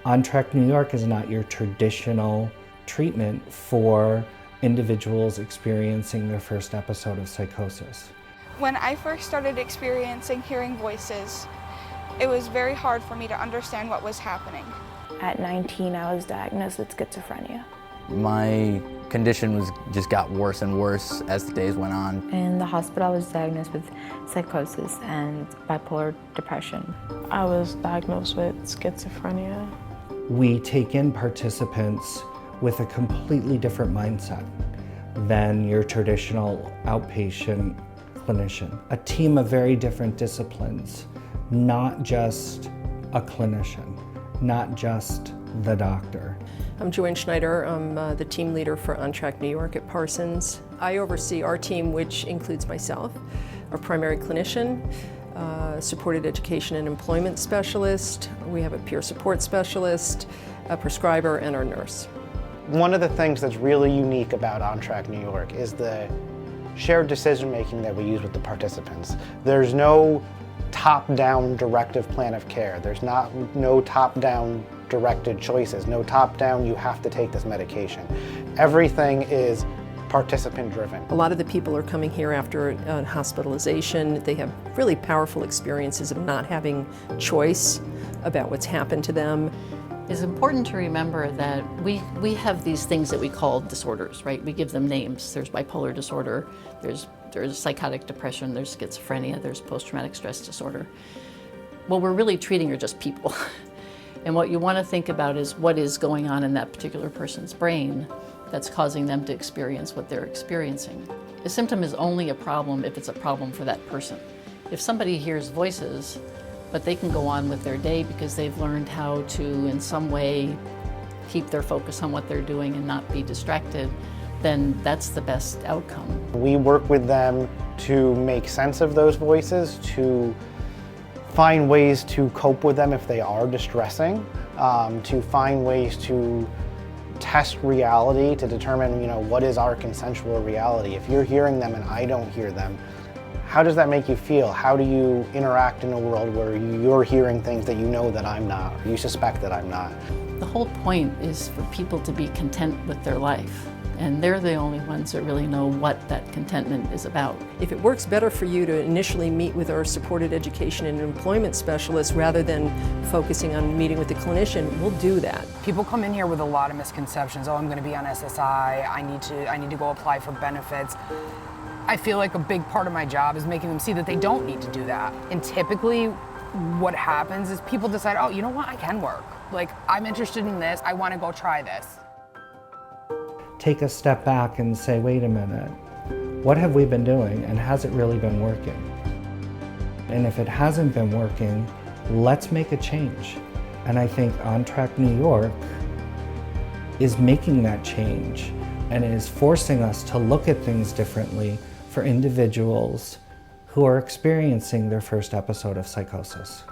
OnTrack New York is not your traditional treatment for individuals experiencing their first episode of psychosis. When I first started experiencing hearing voices, it was very hard for me to understand what was happening. At 19, I was diagnosed with schizophrenia. My condition just got worse and worse as the days went on. In the hospital, I was diagnosed with psychosis and bipolar depression. I was diagnosed with schizophrenia. We take in participants with a completely different mindset than your traditional outpatient clinician. A team of very different disciplines, not just a clinician, not just the doctor. I'm Joanne Schneider. I'm the team leader for OnTrack New York at Parsons. I oversee our team, which includes myself, our primary clinician, supported education and employment specialist. We have a peer support specialist, a prescriber, and our nurse. One of the things that's really unique about OnTrack New York is the shared decision-making that we use with the participants. There's no top-down directive plan of care. There's no top-down directed choices, no top-down, you have to take this medication. Everything is participant-driven. A lot of the people are coming here after hospitalization. They have really powerful experiences of not having choice about what's happened to them. It's important to remember that we have these things that we call disorders, right? We give them names. There's bipolar disorder, there's psychotic depression, there's schizophrenia, there's post-traumatic stress disorder. What we're really treating are just people. And what you want to think about is what is going on in that particular person's brain that's causing them to experience what they're experiencing. A symptom is only a problem if it's a problem for that person. If somebody hears voices, but they can go on with their day because they've learned how to, in some way, keep their focus on what they're doing and not be distracted, then that's the best outcome. We work with them to make sense of those voices, to find ways to cope with them if they are distressing, to find ways to test reality to determine, what is our consensual reality. If you're hearing them and I don't hear them, how does that make you feel? How do you interact in a world where you're hearing things that you know that I'm not, or you suspect that I'm not? The whole point is for people to be content with their life. And they're the only ones that really know what that contentment is about. If it works better for you to initially meet with our supported education and employment specialist rather than focusing on meeting with the clinician, we'll do that. People come in here with a lot of misconceptions. Oh, I'm going to be on SSI. I need to go apply for benefits. I feel like a big part of my job is making them see that they don't need to do that. And typically what happens is people decide, oh, you know what, I can work. Like, I'm interested in this, I want to go try this. Take a step back and say, wait a minute, what have we been doing and has it really been working? And if it hasn't been working, let's make a change. And I think OnTrack New York is making that change and is forcing us to look at things differently for individuals who are experiencing their first episode of psychosis.